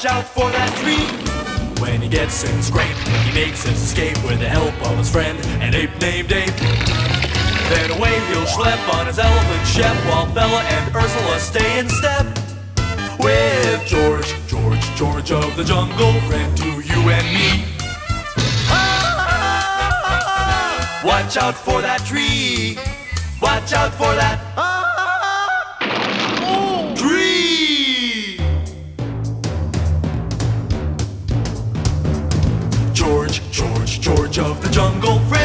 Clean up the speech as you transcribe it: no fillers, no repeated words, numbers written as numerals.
Watch out for that tree. When he gets in scrape, he makes his escape with the help of his friend, an ape named Ape. Then away he'll schlep on his elephant shep, while Fella and Ursula stay in step with George, George, George of the jungle, friend to you and me. Watch out for that tree. Watch out for that tree. George, George, George of the jungle, friend